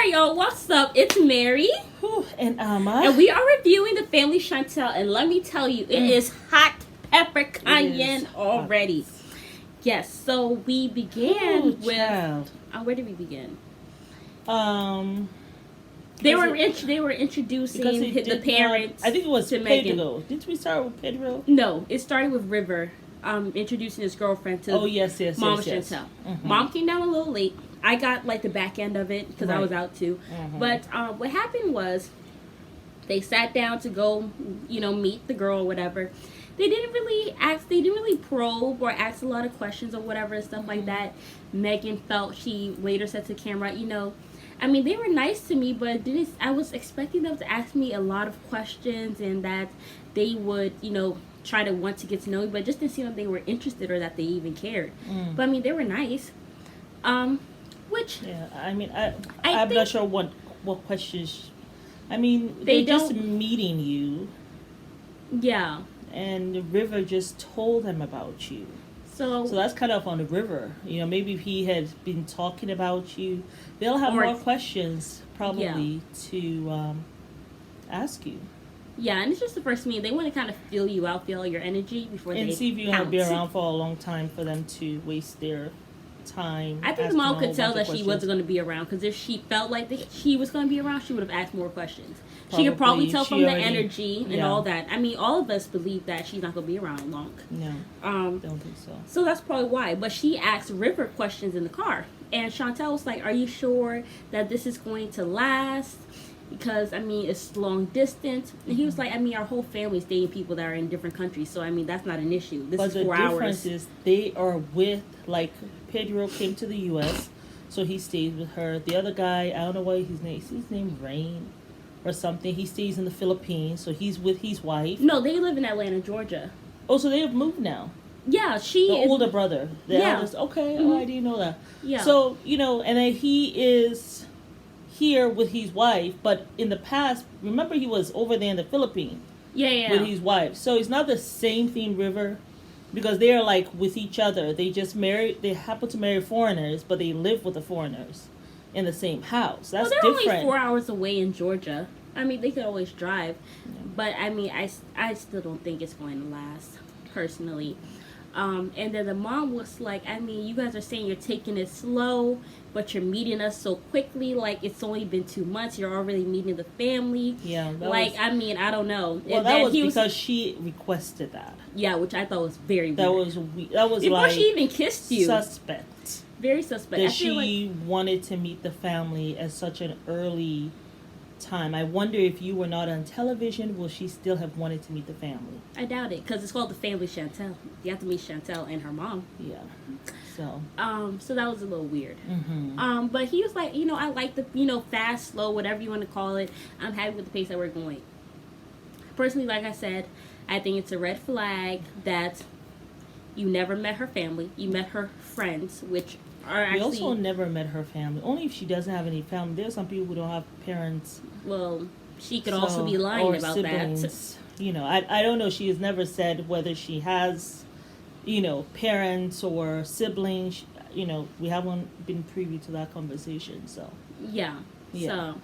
Alright, y'all, what's up? It's Mary. And Amma. And we are reviewing the family Chantel. And let me tell you, it is hot pepper cayenne already. Hot. Yes, so we began with... where did we begin? They were introducing the parents. I think it was to Pedro. Didn't we start with Pedro? No, it started with River introducing his girlfriend to Mom Chantel. Mm-hmm. Mom came down a little late. I got like the back end of it because I was out too. Mm-hmm. But what happened was they sat down to go, meet the girl or whatever. They didn't really probe or ask a lot of questions or whatever and stuff like that. Megan felt, she later said to camera, they were nice to me, but I was expecting them to ask me a lot of questions and that they would, try to want to get to know me, but it just didn't seem like they were interested or that they even cared. But they were nice. I'm not sure what questions. They're just meeting you. Yeah. And River just told them about you. So that's kind of on the River. Maybe if he had been talking about you, they'll have more questions probably to ask you. Yeah, and it's just the first meeting. They want to kind of feel you out, feel your energy before they see if you're going to be around for a long time for them to waste their time. I think the mom could tell that she wasn't going to be around, because if she felt like she was going to be around, she would have asked more questions. She could probably tell from the energy and all that. All of us believe that she's not going to be around long. No, don't think so. So that's probably why. But she asked River questions in the car. And Chantel was like, are you sure that this is going to last? Because, it's long distance. And he was like, our whole family's dating people that are in different countries. So, that's not an issue. This is 4 hours. But the difference is they are with, Pedro came to the U.S., so he stayed with her. The other guy, I don't know what his name Rain or something. He stays in the Philippines, so he's with his wife. No, they live in Atlanta, Georgia. Oh, so they have moved now. Yeah, older brother. The eldest. Okay, I didn't know that. Yeah. So, and then he is here with his wife, but in the past, remember he was over there in the Philippines. Yeah. With his wife. So it's not the same thing, River, because they are with each other. They just married. They happen to marry foreigners, but they live with the foreigners in the same house. That's they're different. Only 4 hours away in Georgia. They could always drive, but I still don't think it's going to last, personally. And then the mom was like, you guys are saying you're taking it slow, but you're meeting us so quickly. It's only been 2 months. You're already meeting the family. Yeah. I don't know. Well, that was because she requested that. Yeah, which I thought was very weird. That was before she even kissed you. Suspect. Very suspect. That she wanted to meet the family at such an early time. I wonder if you were not on television, will she still have wanted to meet the family? I doubt it, because it's called the family Chantel. You have to meet Chantel and her mom. Yeah. So that was a little weird. Mm-hmm. But he was like, I like the, fast, slow, whatever you want to call it. I'm happy with the pace that we're going. Personally, like I said, I think it's a red flag that you never met her family. You met her friends, which are actually... We also never met her family. Only if she doesn't have any family. There's some people who don't have parents. Well, she could also be lying about siblings. That. I don't know. She has never said whether she has, parents or siblings. We haven't been privy to that conversation. So yeah. So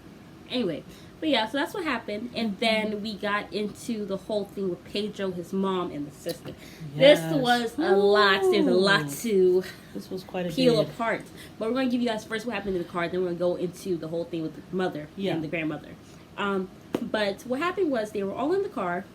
anyway, but yeah, so that's what happened, and then we got into the whole thing with Pedro, his mom, and the sister. Yes. This was a lot. There's a lot to. This was quite a peel apart. But we're going to give you guys first what happened in the car, then we're going to go into the whole thing with the mother and the grandmother. But what happened was they were all in the car.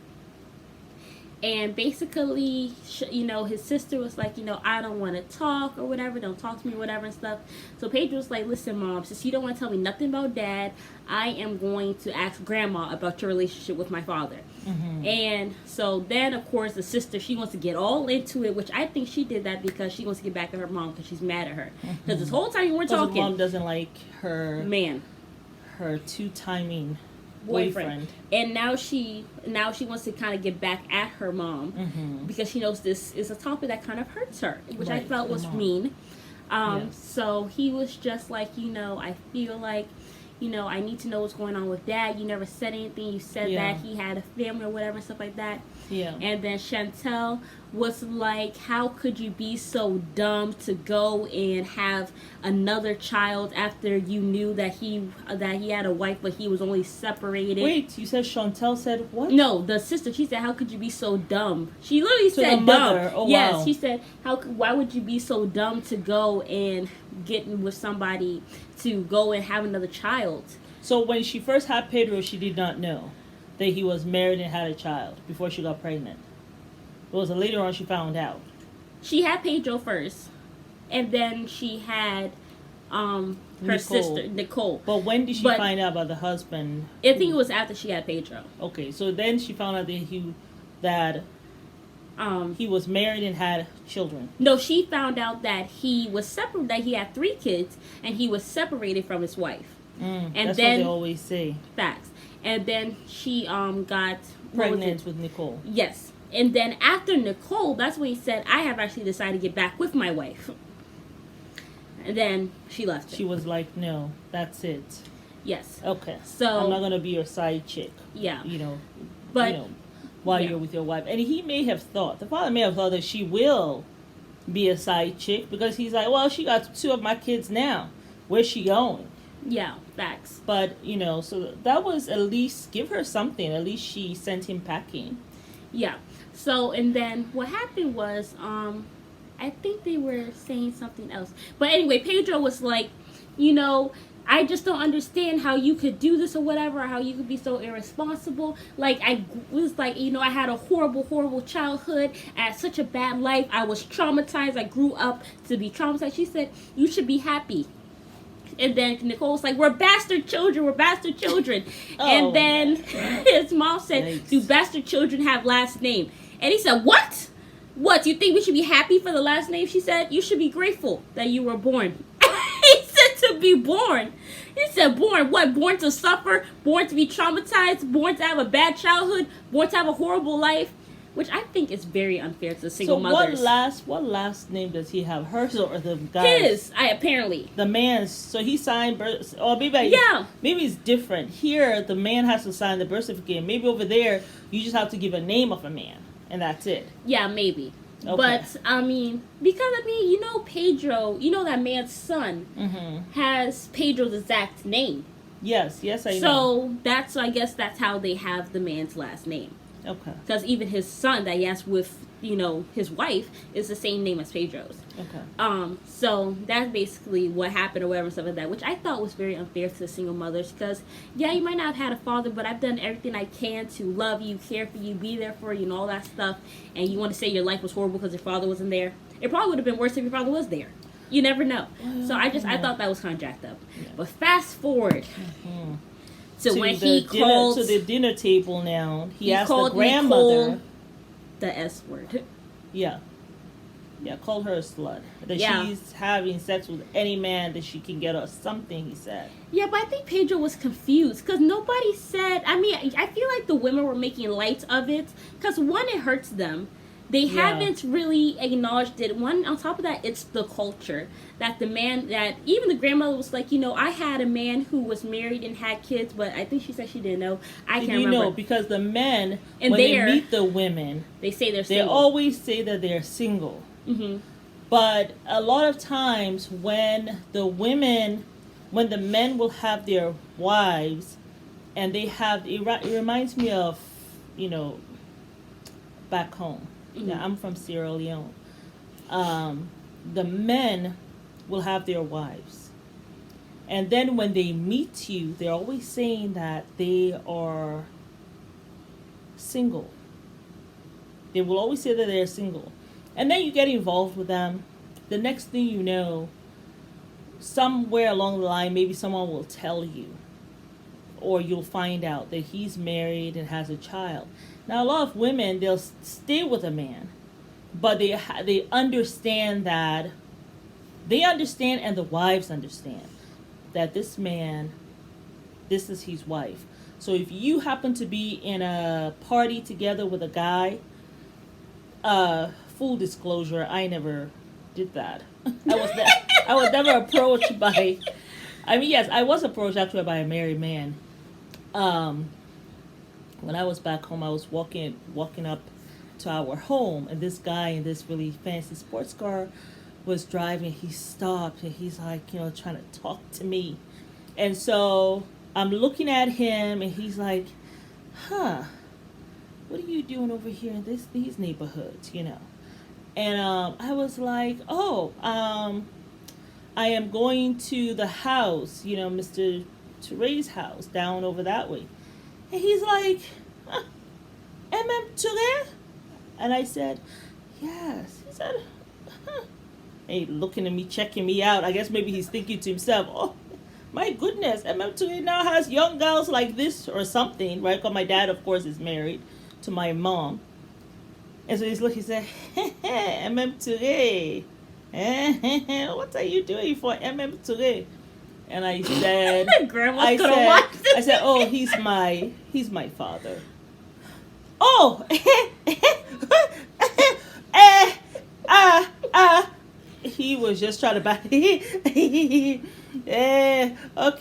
And basically, his sister was like, I don't want to talk or whatever. Don't talk to me or whatever and stuff. So Pedro was like, listen, Mom, since you don't want to tell me nothing about Dad, I am going to ask Grandma about your relationship with my father. Mm-hmm. And so then, of course, the sister, she wants to get all into it, which I think she did that because she wants to get back at her mom because she's mad at her. Because this whole time you weren't talking. Mom doesn't like her... Her two-timing... boyfriend. And now she wants to kind of get back at her mom because she knows this is a topic that kind of hurts her, which I felt was mean. So he was just like, I feel like, I need to know what's going on with Dad. You never said anything. You said that he had a family or whatever and stuff like that. Yeah. And then Chantel was like, how could you be so dumb to go and have another child after you knew that he had a wife, but he was only separated? Wait, you said Chantel said what? No, the sister. She said, how could you be so dumb? She literally said dumb. Mother. Oh, yes, wow. She said, why would you be so dumb to go and get with somebody to go and have another child? So when she first had Pedro, she did not know that he was married and had a child before she got pregnant. It was later on she found out. She had Pedro first, and then she had her sister Nicole. But when did she find out about the husband? I think it was after she had Pedro. Okay, so then she found out that he was married and had children. No, she found out that he was separate. That he had 3 kids, and he was separated from his wife. And that's then, what they always say. Facts. And then she got pregnant with Nicole. Yes. And then after Nicole, that's when he said, I have actually decided to get back with my wife. And then she left. She was like, no, that's it. Yes. Okay. So I'm not going to be your side chick. Yeah. While you're with your wife. And he may have thought, the father may have thought that she will be a side chick because he's like, well, she got 2 of my kids now. Where's she going? Yeah, facts. But, so that was at least, give her something. At least she sent him packing. Yeah. So, and then what happened was, I think they were saying something else. But anyway, Pedro was like, I just don't understand how you could do this or whatever, or how you could be so irresponsible. Like, I was like, I had a horrible, horrible childhood. I had such a bad life. I was traumatized. I grew up to be traumatized. She said, you should be happy. And then Nicole was like, we're bastard children. And then his mom said, yikes. Do bastard children have last name? And he said, what? What, you think we should be happy for the last name? She said, you should be grateful that you were born. He said to be born. He said born. What? Born to suffer? Born to be traumatized? Born to have a bad childhood? Born to have a horrible life? Which I think is very unfair to single mothers. So what last name does he have? Hers or the guy's? His, apparently. The man's. So he signed birth. Or maybe it's different. Here, the man has to sign the birth certificate. Maybe over there, you just have to give a name of a man, and that's it. Yeah, maybe. Okay. But because Pedro, that man's son has Pedro's exact name. Yes, I know. So I guess that's how they have the man's last name. Okay. Because even his son that he has with, his wife is the same name as Pedro's. Okay. So that's basically what happened or whatever, and stuff like that, which I thought was very unfair to the single mothers. Because, yeah, you might not have had a father, but I've done everything I can to love you, care for you, be there for you, and all that stuff. And you want to say your life was horrible because your father wasn't there. It probably would have been worse if your father was there. You never know. So I thought that was kind of jacked up. Yeah. But fast forward. So when he called to the dinner table now, he asked the grandmother Nicole the S word. Yeah, called her a slut. That she's having sex with any man that she can get or something. He said. Yeah, but I think Pedro was confused because nobody said. I mean, I feel like the women were making light of it because one, it hurts them. They haven't really acknowledged it. One, on top of that, it's the culture. That the man, that even the grandmother was like, I had a man who was married and had kids, but I think she said she didn't know. I can't remember. No, because the men, when they meet the women, they say they're single. They always say that they're single. Mm-hmm. But a lot of times when the men will have their wives, and they have, it reminds me of, back home. Mm-hmm. Yeah, I'm from Sierra Leone. The men will have their wives. And then when they meet you, they're always saying that they are single. They will always say that they're single. And then you get involved with them. The next thing you know, somewhere along the line, maybe someone will tell you, or you'll find out that he's married and has a child. Now, a lot of women, they'll stay with a man, but they understand that, and the wives understand that this man, this is his wife. So if you happen to be in a party together with a guy, full disclosure, I never did that. I was never approached by, yes, I was approached actually by a married man. When I was back home, I was walking up to our home, and this guy in this really fancy sports car was driving. He stopped and he's like, you know, trying to talk to me. And so I'm looking at him and he's like, what are you doing over here in these neighborhoods, you know? And I was like, I am going to the house, you know, Mr. Touré's house down over that way. And he's like, Touré? And I said, yes. He said, Hey, looking at me, checking me out. I guess maybe he's thinking to himself, oh, my goodness, Touré now has young girls like this or something, right? Because my dad, of course, is married to my mom. And so he's looking, he said, Touré, what are you doing for Touré? And I said, Grandma's gonna watch this. I said, oh, he's my father. Oh, he was just trying to back. Okay,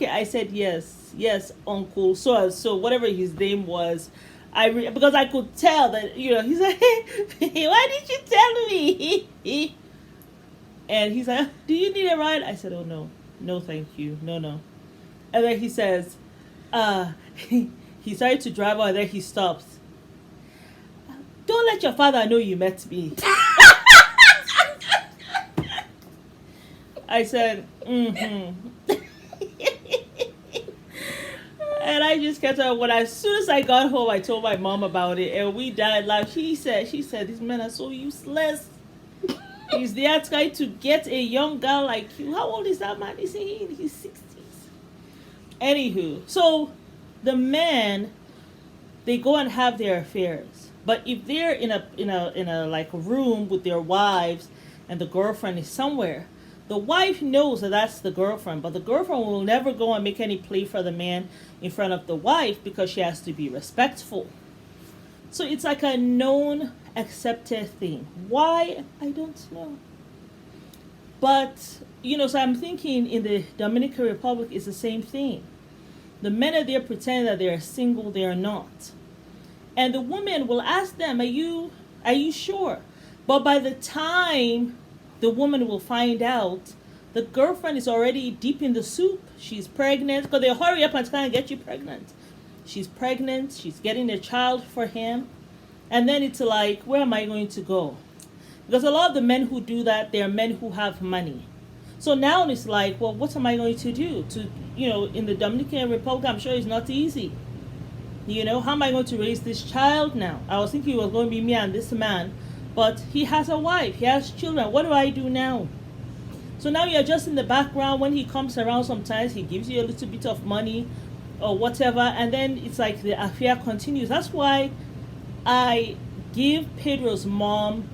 I said yes, uncle. So whatever his name was, because I could tell that, you know, he's like, why did you tell me? And he's like, do you need a ride? I said, oh no, thank you, no. And then he says, he started to drive on, and then he stops. Don't let your father know you met me. I said, And I just kept on. As soon as I got home, I told my mom about it, and we died laughing. She said, these men are so useless. He's there trying to get a young girl like you. How old is that man? Is he in his 60s? Anywho, so the men, they go and have their affairs. But if they're in a like room with their wives, and the girlfriend is somewhere, the wife knows that that's the girlfriend, but the girlfriend will never go and make any play for the man in front of the wife because she has to be respectful. So it's like a known, accepted thing. Why? I don't know. But, you know, so I'm thinking in the Dominican Republic it's the same thing. The men are there pretending that they are single, they are not. And the woman will ask them, are you sure? But by the time the woman will find out, the girlfriend is already deep in the soup. She's pregnant, because they hurry up and try and get you pregnant. She's pregnant, she's getting a child for him. And then it's like, where am I going to go? Because a lot of the men who do that, they're men who have money. So now it's like, well, what am I going to do? In the Dominican Republic, I'm sure it's not easy. You know, how am I going to raise this child now? I was thinking it was going to be me and this man, but he has a wife, he has children. What do I do now? So now you're just in the background. When he comes around, sometimes he gives you a little bit of money or whatever, and then it's like the affair continues. That's why I give Pedro's mom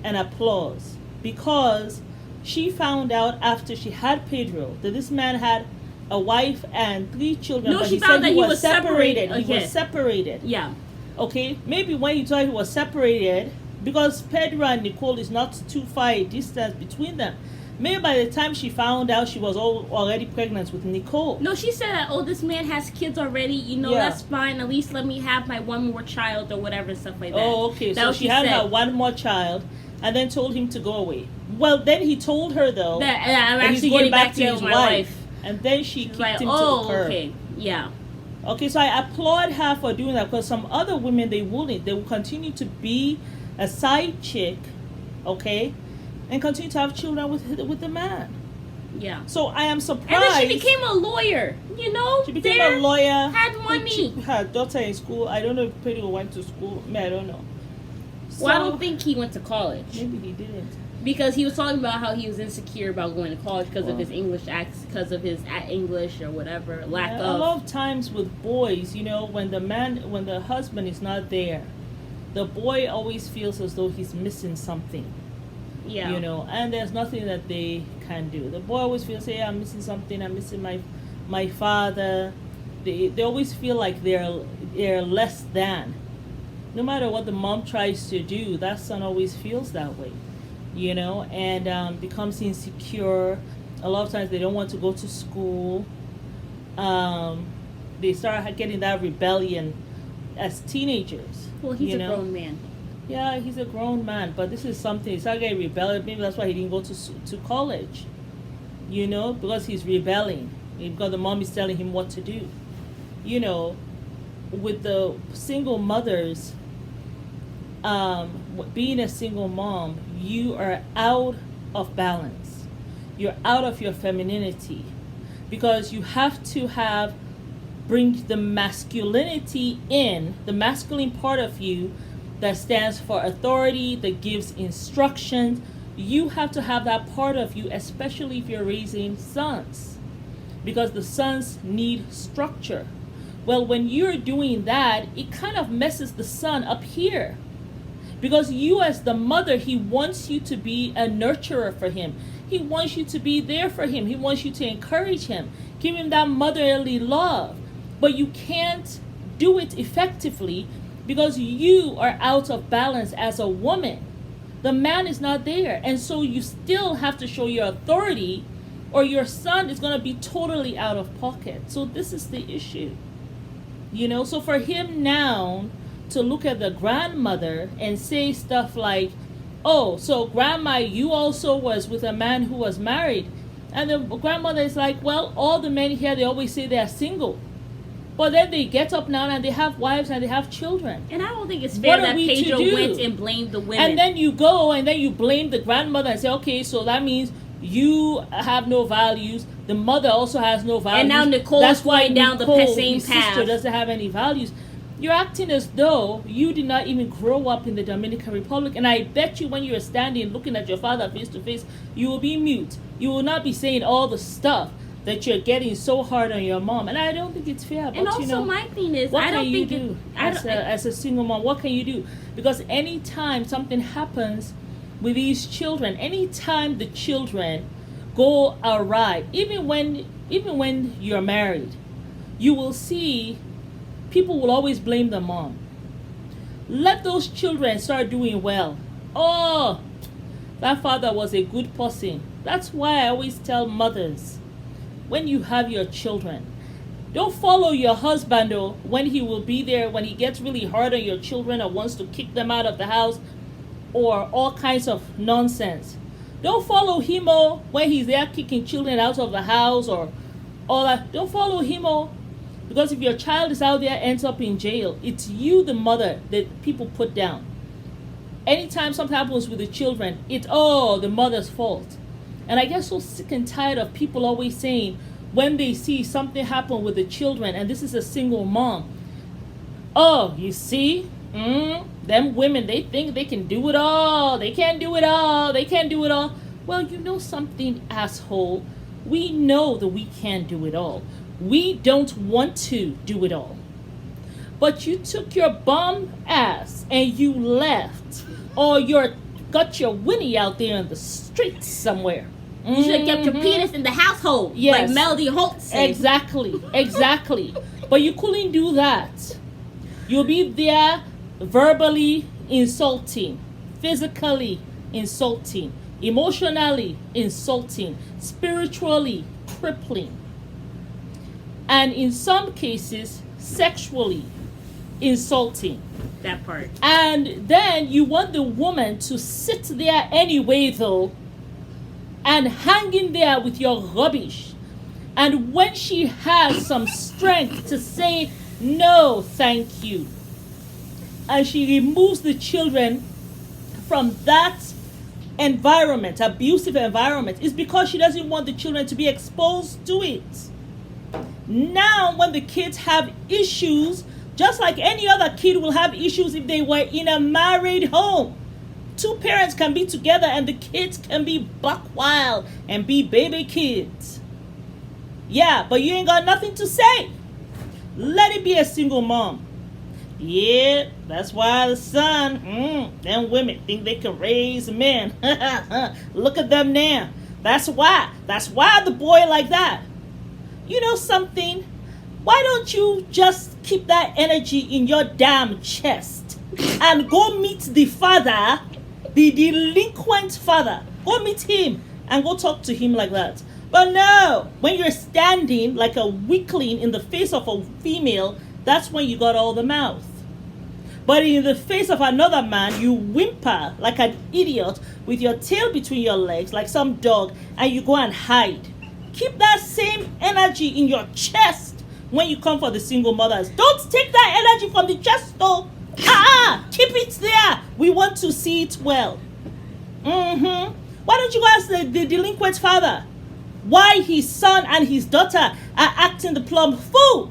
an applause, because she found out after she had Pedro that this man had a wife and 3 children. No, she found that he was separated. He was separated. Yeah. Okay, maybe when you thought he was separated, because Pedro and Nicole is not too far a distance between them. Maybe by the time she found out, she was already pregnant with Nicole. No, she said that, this man has kids already. That's fine. At least let me have my one more child or whatever, stuff like that. Oh, okay. So she had her one more child and then told him to go away. Well, then he told her, though, that I'm actually getting back to his wife. And then she kicked him to the curb. Okay. Yeah. Okay, so I applaud her for doing that, because some other women, they wouldn't. They will continue to be a side chick, okay, and continue to have children with the man. Yeah. So I am surprised. And then she became a lawyer, She became a lawyer. Had money. Her daughter in school. I don't know if Pedro went to school. I don't know. Well, I don't think he went to college. Maybe he didn't. Because he was talking about how he was insecure about going to college because of his English accent, because of his English or whatever, lack of. A lot of times with boys, when the husband is not there, the boy always feels as though he's missing something. Yeah. And there's nothing that they can do. The boy always feels, hey, I'm missing something. I'm missing my father. They always feel like they're less than. No matter what the mom tries to do, that son always feels that way. And becomes insecure. A lot of times they don't want to go to school. They start getting that rebellion as teenagers. Well, he's a grown man. Yeah, he's a grown man, but this is something. He's not getting rebellious. Maybe that's why he didn't go to college. Because he's rebelling. Because the mom is telling him what to do. With the single mothers, being a single mom, you are out of balance. You're out of your femininity, because you have to bring the masculinity in, the masculine part of you that stands for authority, that gives instructions. You have to have that part of you, especially if you're raising sons, because the sons need structure. Well, when you're doing that, it kind of messes the son up here, because you as the mother, he wants you to be a nurturer for him. He wants you to be there for him. He wants you to encourage him, give him that motherly love. But you can't do it effectively because you are out of balance as a woman. The man is not there. And so you still have to show your authority, or your son is going to be totally out of pocket. So this is the issue. So for him now to look at the grandmother and say stuff like, oh, so grandma, you also was with a man who was married. And the grandmother is like, well, all the men here, they always say they are single. But then they get up now and they have wives and they have children. And I don't think it's fair that Pedro went and blamed the women. And then you go and then you blame the grandmother and say, okay, so that means you have no values. The mother also has no values. And now Nicole's going down the same path. Sister doesn't have any values. You're acting as though you did not even grow up in the Dominican Republic. And I bet you when you're standing looking at your father face to face, you will be mute. You will not be saying all the stuff that you're getting so hard on your mom. And I don't think it's fair. But and also my thing is, what can you do as a single mom? What can you do? Because anytime something happens with these children, anytime the children go awry, even when you're married, you will see people will always blame the mom. Let those children start doing well. Oh, that father was a good person. That's why I always tell mothers, when you have your children, don't follow your husband when he will be there, when he gets really hard on your children or wants to kick them out of the house or all kinds of nonsense. Don't follow him when he's there kicking children out of the house or all that. Don't follow him because if your child is out there, ends up in jail, it's you, the mother, that people put down. Anytime something happens with the children, it's the mother's fault. And I get so sick and tired of people always saying, when they see something happen with the children, and this is a single mom, oh, you see, them women, they think they can do it all. They can't do it all. They can't do it all. Well, you know something, asshole? We know that we can't do it all. We don't want to do it all. But you took your bum ass and you left. Or you're got your Winnie out there in the streets somewhere. You should have kept your penis in the household. Yes. Like Melody Holt said. Exactly. But you couldn't do that. You'll be there verbally insulting, physically insulting, emotionally insulting, spiritually crippling, and in some cases, sexually insulting. That part. And then you want the woman to sit there anyway, though, and hang in there with your rubbish. And when she has some strength to say, no, thank you, and she removes the children from that environment, abusive environment, is because she doesn't want the children to be exposed to it. Now, when the kids have issues, just like any other kid will have issues if they were in a married home. Two parents can be together and the kids can be buck wild and be baby kids. Yeah, but you ain't got nothing to say. Let it be a single mom. Yeah, that's why the son, them women think they can raise men. Look at them now. That's why the boy like that. You know something? Why don't you just keep that energy in your damn chest and go meet the father, the delinquent father. Go meet him and go talk to him like that. But no, when you're standing like a weakling in the face of a female, that's when you got all the mouth. But in the face of another man, you whimper like an idiot with your tail between your legs like some dog, and you go and hide. Keep that same energy in your chest when you come for the single mothers. Don't take that energy from the chest though. Keep it there. We want to see it well. Why don't you go ask the delinquent father why his son and his daughter are acting the plumb fool?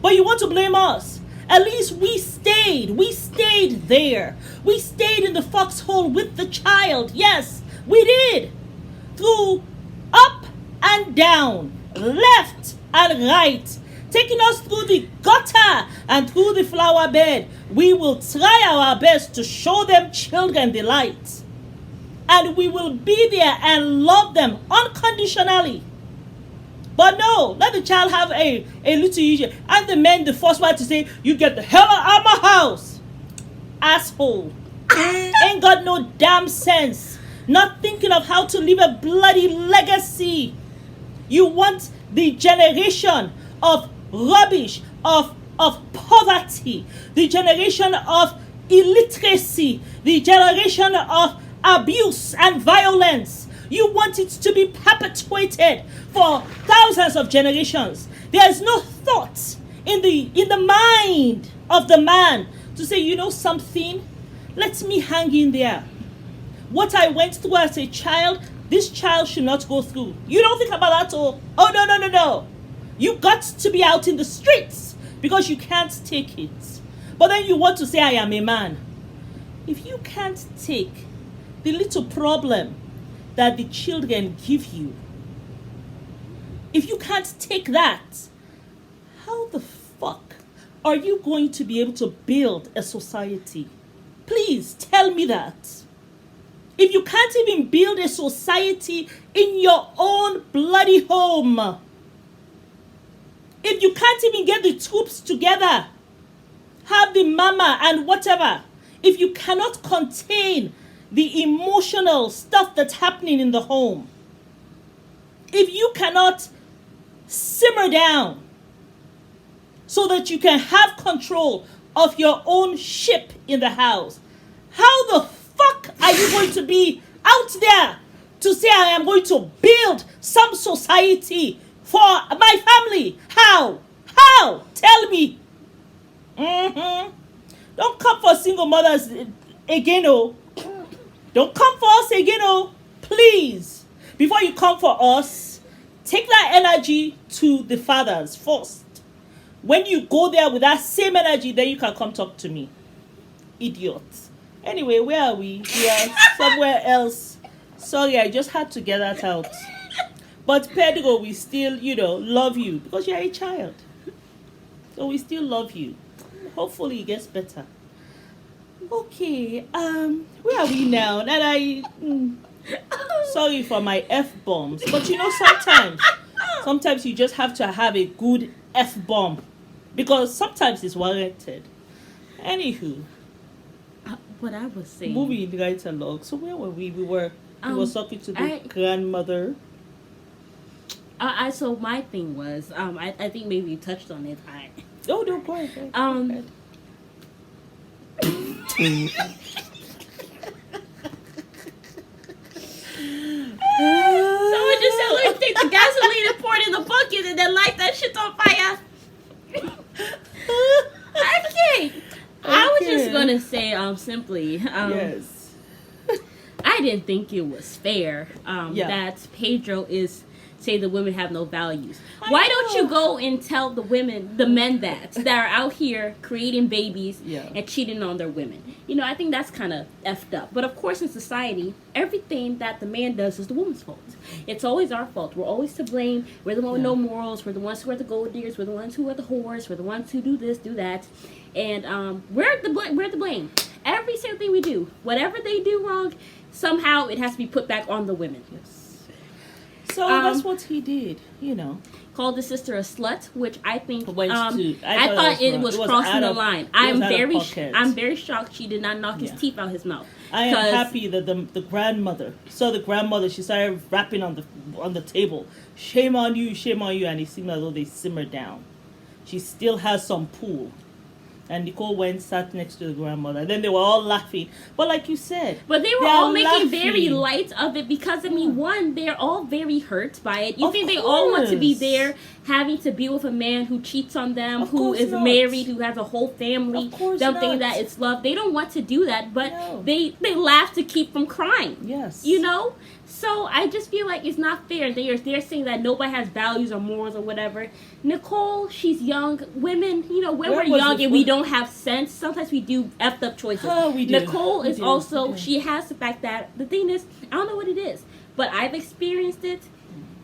But you want to blame us. At least we stayed there. We stayed in the foxhole with the child. Yes, we did. Through up and down, left and right, taking us through the gutter and through the flower bed. We will try our best to show them children the light. And we will be there and love them unconditionally. But no, let the child have a little issue. And the men, the first one to say, you get the hell out of my house. Asshole. Ain't got no damn sense. Not thinking of how to leave a bloody legacy. You want the generation of rubbish, of poverty, the generation of illiteracy, the generation of abuse and violence. You want it to be perpetuated for thousands of generations. There is no thought in the mind of the man to say, you know something, let me hang in there. What I went through as a child, this child should not go through. You don't think about that? Oh no. You got to be out in the streets because you can't take it. But then you want to say, I am a man. If you can't take the little problem that the children give you, if you can't take that, how the fuck are you going to be able to build a society? Please tell me that. If you can't even build a society in your own bloody home, if you can't even get the troops together, have the mama and whatever, if you cannot contain the emotional stuff that's happening in the home, if you cannot simmer down so that you can have control of your own ship in the house, how the fuck are you going to be out there to say I am going to build some society for my family? How? Tell me. Don't come for single mothers again, oh. Don't come for us again, oh. Please. Before you come for us, take that energy to the fathers first. When you go there with that same energy, then you can come talk to me. Idiot. Anyway, where are we? We are somewhere else. Sorry, I just had to get that out. But Pedro, we still, love you because you're a child. So we still love you. Hopefully it gets better. Okay, where are we now? Sorry for my F-bombs. But sometimes you just have to have a good F-bomb. Because sometimes it's warranted. Anywho. What I was saying. Moving right along. So where were we? We were talking to the grandmother. So my thing was, I think maybe you touched on it. No, go ahead. Someone just said, let me take the gasoline and pour it in the bucket and then light that shit on fire. Okay. I was just gonna say, simply, yes. I didn't think it was fair that Pedro is say the women have no values. Why don't you go and tell the men that are out here creating babies and cheating on their women? I think that's kind of effed up. But of course, in society, everything that the man does is the woman's fault. It's always our fault. We're always to blame. We're the one with no morals. We're the ones who are the gold diggers. We're the ones who are the whores. We're the ones who do this, do that. And we're the blame. Every single thing we do, whatever they do wrong, somehow it has to be put back on the women. Yes. So that's what he did, Called his sister a slut, which I think I thought it was crossing the line. I'm very shocked she did not knock his teeth out his mouth. I am happy that the grandmother saw the grandmother. She started rapping on the table. Shame on you, and it seemed as though they simmered down. She still has some pull. And Nicole went sat next to the grandmother. Then they were all laughing. But like you said, but they were all making very light of it because, I mean, one, they're all very hurt by it. You think they all want to be there, having to be with a man who cheats on them, who is married, who has a whole family, them thinking that it's love. They don't want to do that, but they laugh to keep from crying. Yes. You know? So I just feel like it's not fair. They're saying that nobody has values or morals or whatever. Nicole, she's young. Women, you know, when we're young and we don't have sense, sometimes we do effed up choices. Oh, we do. Nicole is also, she has the fact that, the thing is, I don't know what it is, but I've experienced it.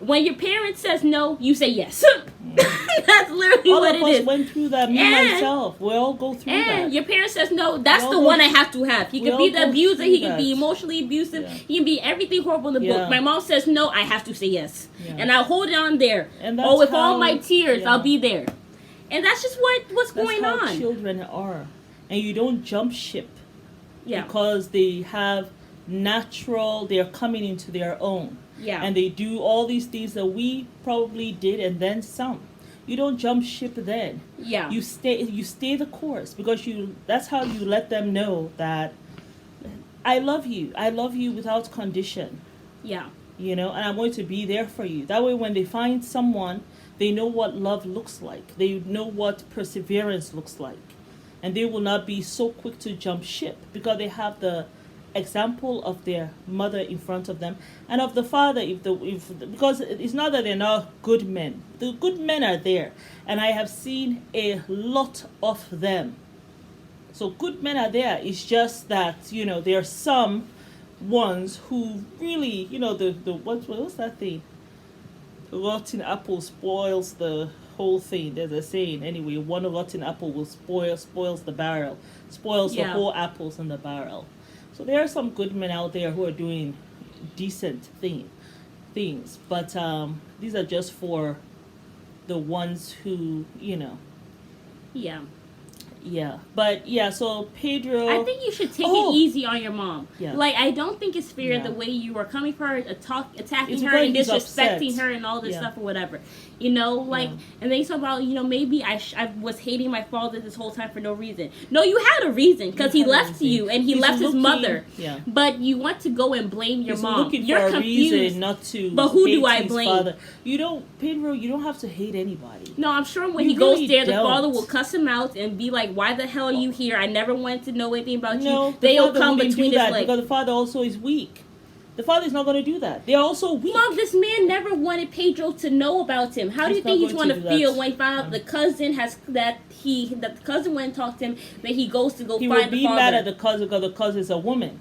When your parent says no, you say yes. That's literally what it is. All of us went through that, me myself. We all go through that. And your parent says no, that's the one I have to have. He could be the abuser, he could be emotionally abusive, he can be everything horrible in the book. My mom says no, I have to say yes. And I'll hold it on there. And with all my tears, I'll be there. And that's just what's going on. That's how children are. And you don't jump ship. Because they have they're coming into their own. And they do all these things that we probably did and then some. You don't jump ship then. You stay the course because that's how you let them know that I love you. I love you without condition. You know, and I'm going to be there for you. That way when they find someone, they know what love looks like. They know what perseverance looks like. And they will not be so quick to jump ship because they have the example of their mother in front of them and of the father because it's not that they're not good men. The good men are there, and I have seen a lot of them. So good men are there. It's just that, you know, there are some ones who really, you know, the what's that thing? The rotten apple spoils the whole thing. There's a saying anyway. One rotten apple will spoils the barrel, spoils the whole apples in the barrel. So there are some good men out there who are doing decent things, but these are just for the ones who, you know. But so Pedro, I think you should take it easy on your mom. Like, I don't think it's fair the way you are coming for her, attacking her and disrespecting her and all this stuff or whatever. You know, like, and then you talk about, you know, maybe I was hating my father this whole time for no reason. No, you had a reason because he left you and he left his mother. But you want to go and blame your mom. You're confused. Reason not to. But who do I blame? Father. You don't, Pedro. You don't have to hate anybody. No, I'm sure when he goes there, the father will cuss him out and be like, "Why the hell are you here? I never wanted to know anything about you." They'll come between his legs because the father also is weak. The father's not going to do that. They're also weak. Mom, this man never wanted Pedro to know about him. How do you think he's going to feel when he found out the cousin that the cousin went and talked to him, that he goes to go find the father? He will be mad at the cousin because the cousin is a woman.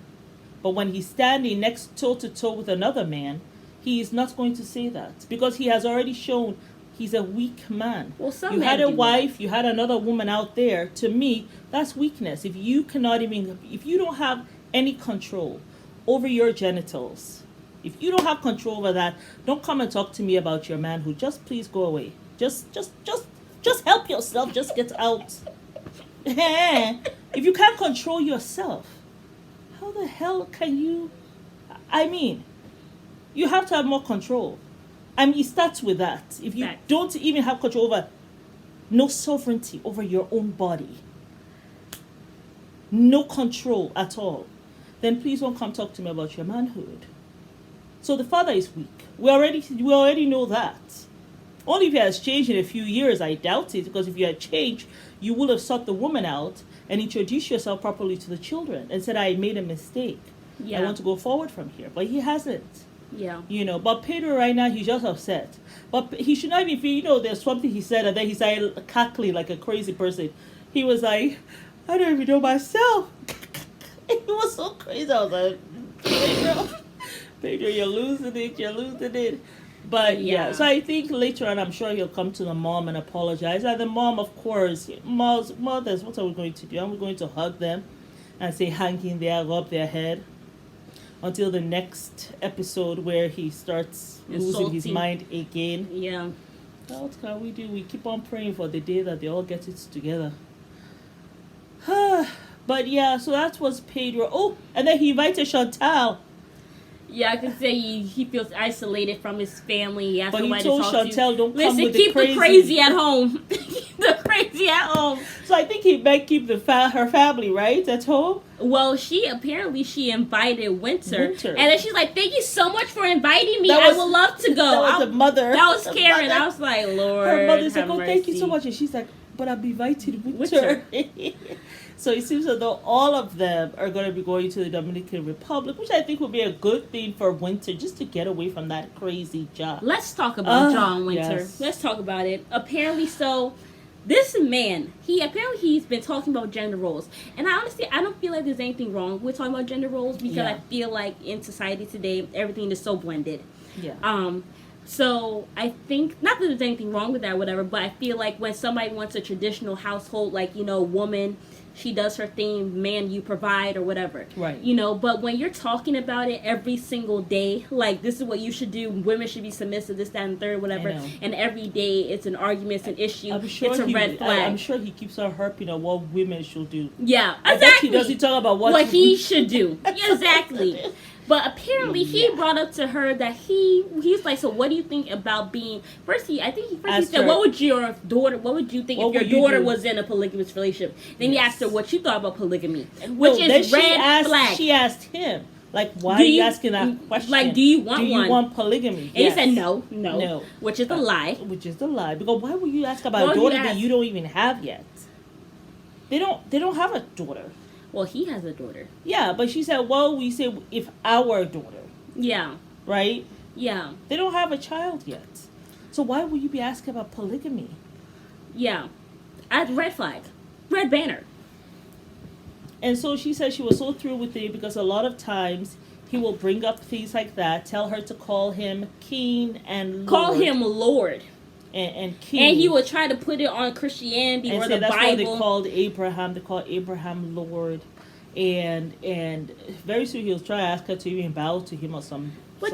But when he's standing next toe-to-toe with another man, he is not going to say that because he has already shown he's a weak man. Well, you had a wife, you had another woman out there. To me, that's weakness. If you don't have any control over your genitals, if you don't have control over that, don't come and talk to me about your manhood. Just please go away. Just help yourself. Just get out. If you can't control yourself, how the hell can you? I mean, you have to have more control. I mean, it starts with that. If you don't even have control over, no sovereignty over your own body, no control at all, then please don't come talk to me about your manhood. So the father is weak. We already know that. Only if he has changed in a few years, I doubt it, because if you had changed, you would have sought the woman out and introduced yourself properly to the children and said, I made a mistake. I want to go forward from here. But he hasn't. You know, but Pedro right now, he's just upset. But he should not even feel, you know, there's something he said, and then he started cackling like a crazy person. He was like, I don't even know myself. It was so crazy. I was like, Pedro, you're losing it. But so I think later on, I'm sure he'll come to the mom and apologize. And the mom, of course, mothers, what are we going to do? Are we going to hug them and say, hang in there, rub their head? Until the next episode where he starts losing his mind again. What can we do? We keep on praying for the day that they all get it together. But so that was Pedro. Oh, and then he invited Chantel. I can say he feels isolated from his family. But he told Chantel, don't come with the crazy. Keep the crazy at home. The crazy crazy at home. So I think he might keep her family, right, at home. Well, she invited Winter, and then she's like, "Thank you so much for inviting me. I would love to go." That was the mother. That was Karen. I was like, Lord, her mother's like, "Oh, thank you so much," and she's like, "But I've invited Winter." So it seems as though all of them are going to be going to the Dominican Republic, which I think would be a good thing for Winter, just to get away from that crazy job. Let's talk about John Winter. Yes. Let's talk about it. Apparently, this man, he's been talking about gender roles, and I don't feel like there's anything wrong with talking about gender roles, because I feel like in society today everything is so blended. Yeah. So I think, not that there's anything wrong with that or whatever, but I feel like when somebody wants a traditional household, like, woman, she does her thing, man, you provide, or whatever. Right. But when you're talking about it every single day, like, this is what you should do, women should be submissive, this, that, and third, whatever, and every day it's an argument, it's an issue, it's a red flag. I'm sure he keeps on harping on what women should do. Yeah, exactly. Does he talk about what he should do? Yeah, exactly. But apparently he brought up to her that he's like, so what do you think about being, first he said, what would you think if your daughter was in a polygamous relationship? Then he asked her what she thought about polygamy, which is red flag. She asked him, like, why are you asking that question? Like, do you want one? Do you want polygamy? And he said no, which is a lie. Which is the lie. Because why would you ask about a daughter that you don't even have yet? They don't have a daughter. Well, he has a daughter. Yeah, but she said, well, we said if our daughter. Yeah. Right? Yeah. They don't have a child yet. So why would you be asking about polygamy? Yeah. Red flag. Red banner. And so she said she was so through with it because a lot of times he will bring up things like that, tell her to call him King and Lord. Call him Lord. And King. And he would try to put it on Christianity or the that's Bible. Why they called Abraham Lord. And very soon he'll try to ask her to even bow to him or some. But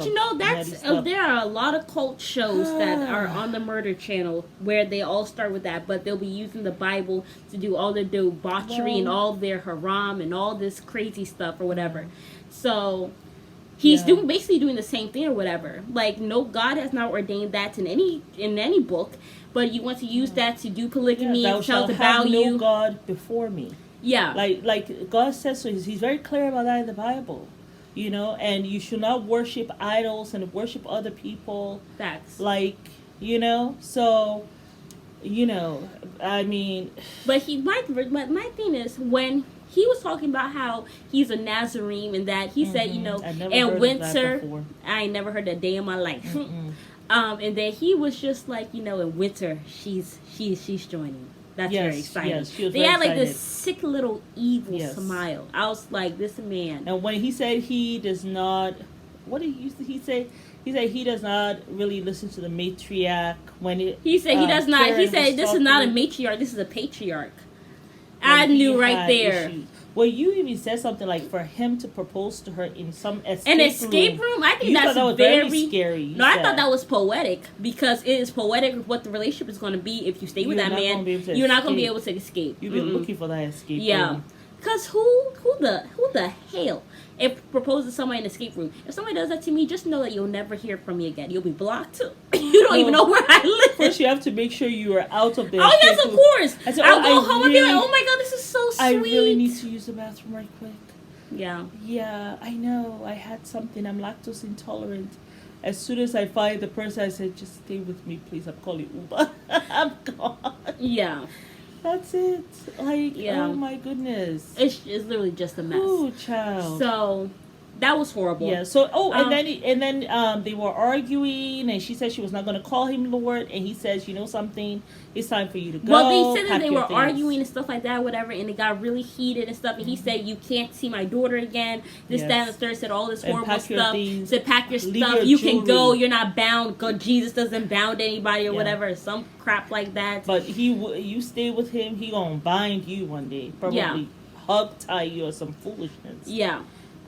there are a lot of cult shows that are on the Murder Channel where they all start with that, but they'll be using the Bible to do all their debauchery and all their haram and all this crazy stuff or whatever. So he's basically doing the same thing or whatever. Like, no, God has not ordained that in any book, but you want to use that to do polygamy and tell the value. No God before me. Yeah. Like God says so. He's very clear about that in the Bible. And you should not worship idols and worship other people. Facts. So, I mean. But my thing is, when he was talking about how he's a Nazarene and that he said, and Winter, I ain't never heard that day in my life. And then he was just like, in Winter, she's joining. That's very exciting. Yes, they had like this sick little evil smile. I was like, this man. And when he said he does not, what did he say? He said he does not really listen to the matriarch he said he does not. He said this is not a matriarch. This is a patriarch. I knew right there. Issues. Well, you even said something like for him to propose to her in some escape room. I think that was very scary. I thought that was poetic because it is poetic what the relationship is going to be if you stay with that man. You're not going to be able to escape. You've been looking for that escape room. Yeah, because who the hell proposes to somebody in an escape room? If somebody does that to me, just know that you'll never hear from me again. You'll be blocked. You don't even know where I live. First, you have to make sure you are out of there. Oh, yes, of course. I'll go home and be like, oh my God, this is so sweet. I really need to use the bathroom right quick. Yeah. Yeah, I know. I had something. I'm lactose intolerant. As soon as I find the person, I said, just stay with me, please. I'm calling Uber. I'm gone. Yeah. That's it. Oh my goodness. It's literally just a mess. Oh, child. So that was horrible. Yeah. So and then they were arguing, and she said she was not going to call him Lord, and he says, something, it's time for you to go. Well, they said that they were arguing and stuff like that, whatever, and it got really heated and stuff. And he said, you can't see my daughter again. This, that, and the third. Said all this horrible stuff. Said pack your stuff. You can go. You're not bound. God, Jesus doesn't bound anybody or whatever. Some crap like that. But you stay with him, he gonna bind you one day. Probably hug tie you or some foolishness. Yeah.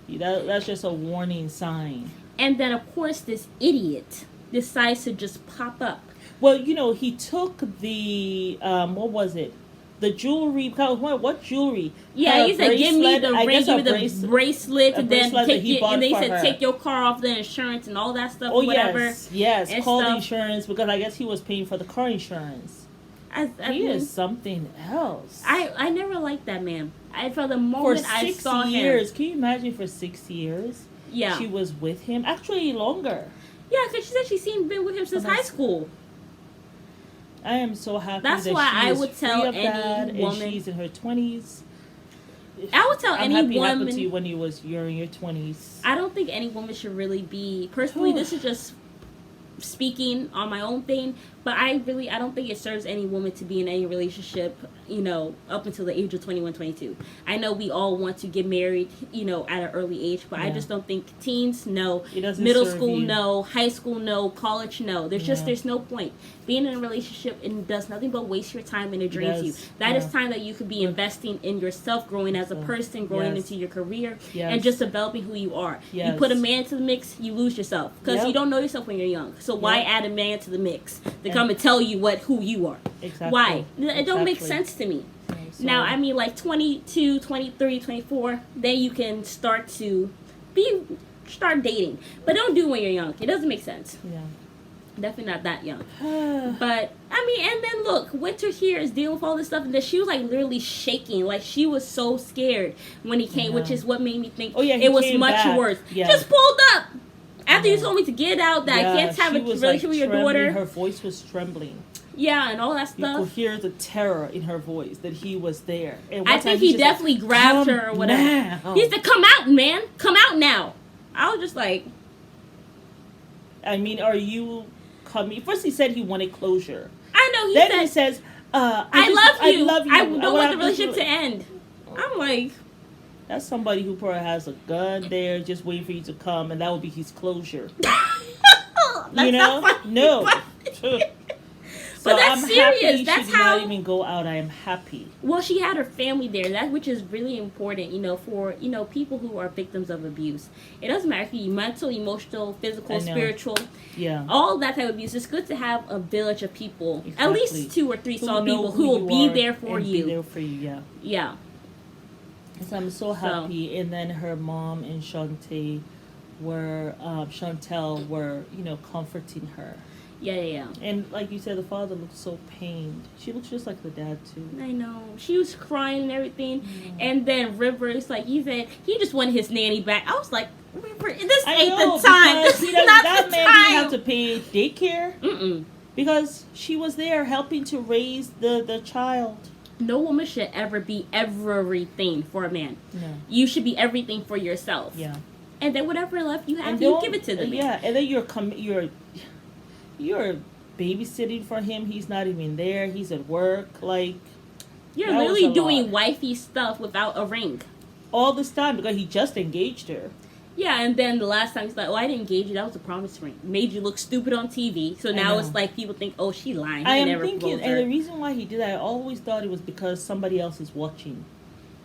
That's just a warning sign. And then, of course, this idiot decides to just pop up. Well, he took the, what was it? The jewelry. What jewelry? Yeah, he said, give me the ring, give me the bracelet, and then he said, take your car off the insurance and all that stuff, whatever. Yes, call the insurance, because I guess he was paying for the car insurance. He is something else. I never liked that man. For the moment I saw him. For 6 years. Can you imagine for 6 years? Yeah. She was with him? Actually, longer. Yeah, because she said she's been with him since high school. I am so happy That's that why she I is would free tell of that, any woman. And she's in her 20s. I would tell any woman. I'm happy it happened to you when you're in your 20s. I don't think any woman should really be. Personally, this is just speaking on my own thing, but I don't think it serves any woman to be in any relationship, up until the age of 21, 22. I know we all want to get married, at an early age, but I just don't think teens, no. Middle school, no. High school, no. College, no. There's no point. Being in a relationship, it does nothing but waste your time and it drains you. That is time that you could be investing in yourself, growing as a person, growing into your career, and just developing who you are. You put a man to the mix, you lose yourself, because you don't know yourself when you're young. So why add a man to the mix to come and tell you who you are? Exactly. Why? It don't make sense to me. So. Now, I mean, like 22, 23, 24, then you can start dating. But don't do it when you're young. It doesn't make sense. Yeah. Definitely not that young. But, I mean, and then look, Winter here is dealing with all this stuff, and then she was like literally shaking. Like, she was so scared when he came, which is what made me think it was much worse. Yeah. Just pulled up. After you told me to get out, that I can't have a relationship with your daughter. Her voice was trembling. Yeah, and all that stuff. You could hear the terror in her voice that he was there. And I think he definitely grabbed her or whatever. Now. He said, "Come out, man. Come out now." I was just like... I mean, are you coming... First he said he wanted closure. I know, Then he says, I love you. I don't want the relationship to end. I'm like... That's somebody who probably has a gun there just waiting for you to come, and that would be his closure. No. So but that's serious. Happy that's she did not even go out. I am happy. Well, she had her family there, which is really important, for people who are victims of abuse. It doesn't matter if you're mental, emotional, physical, spiritual. Yeah. All that type of abuse. It's good to have a village of people, at least 2 or 3 solid people who will be there for you. Be there for you. Yeah. Yeah. So I'm so happy. And then her mom and Chantel were comforting her. Yeah. And like you said, the father looked so pained. She looks just like the dad too. I know. She was crying and everything. Mm. And then River, it's like he said he just wanted his nanny back. I was like, River, this ain't the time. This is not that the man time. Didn't have to pay daycare. Mm-mm. Because she was there helping to raise the child. No woman should ever be everything for a man. No. You should be everything for yourself. Yeah. And then whatever left you have, you give it to the man. Yeah, and then you're babysitting for him. He's not even there. He's at work. Like, you're literally doing wifey stuff without a ring. All this time because he just engaged her. Yeah, and then the last time he's like, I didn't engage you. That was a promise ring. Made you look stupid on TV. So now it's like people think, she lying. I am thinking, and the reason why he did that, I always thought it was because somebody else is watching.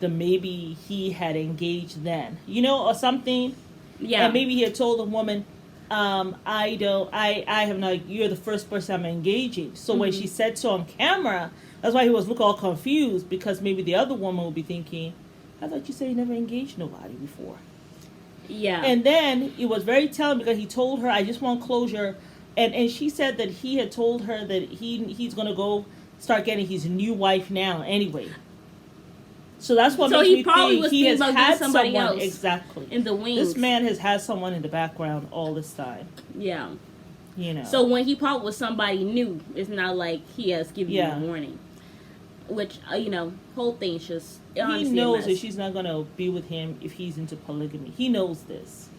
Then maybe he had engaged then, or something. Yeah. And maybe he had told the woman, I have not, you're the first person I'm engaging. So when she said so on camera, that's why he was looking all confused, because maybe the other woman would be thinking, I thought you said you never engaged nobody before. Yeah. And then it was very telling because he told her, I just want closure. And she said that he had told her that he's going to go start getting his new wife now anyway. So that's what makes me think he has had someone else exactly in the wings. This man has had someone in the background all this time. Yeah. So when he probably was somebody new, it's not like he has given you a warning. Which, whole thing's just... He knows that she's not going to be with him if he's into polygamy. He knows this.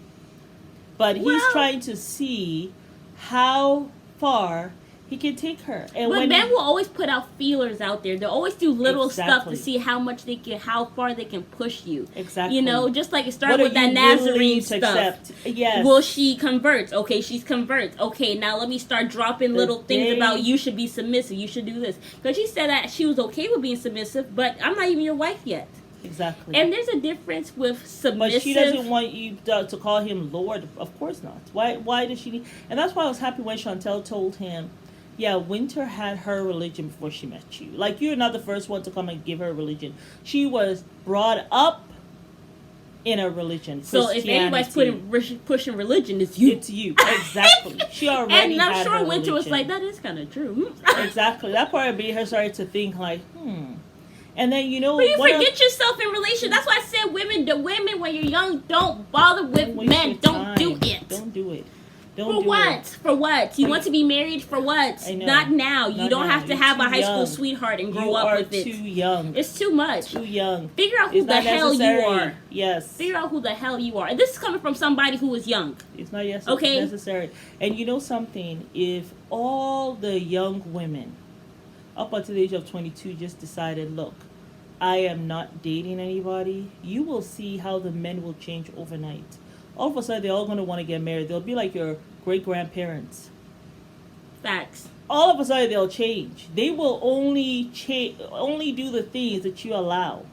But he's trying to see how far he can take her. And but men will always put out feelers out there. They'll always do little stuff to see how far they can push you. Exactly. Just like it started with that Nazarene stuff. Yes. Well, she converts. Okay, she's converts. Okay, now let me start dropping little things about you should be submissive. You should do this. Because she said that she was okay with being submissive, but I'm not even your wife yet. Exactly. And there's a difference with submissive. But she doesn't want you to call him Lord. Of course not. Why does she need... And that's why I was happy when Chantel told him, yeah, Winter had her religion before she met you. Like, you're not the first one to come and give her religion. She was brought up in a religion. So if anybody's pushing religion, it's you. It's you. Exactly. She already and I'm had sure her Winter was religion. like, that is kind of true. Exactly. That part made her start to think like, And then, you know, but you forget yourself in relation. That's why I said the women when you're young, don't bother with men. Don't do it. Don't do it. For what? For what? You want to be married for what? Not now. You don't have to have a high school sweetheart and grow up with it. You are too young. It's too much. Too young. Figure out who the hell you are. Yes. Figure out who the hell you are. And this is coming from somebody who is young. It's not necessary. And you know something? If all the young women up until the age of 22 just decided, look, I am not dating anybody, you will see how the men will change overnight. All of a sudden, they're all going to want to get married. They'll be like your great-grandparents. Facts. All of a sudden, they'll change. They will only do the things that you allow.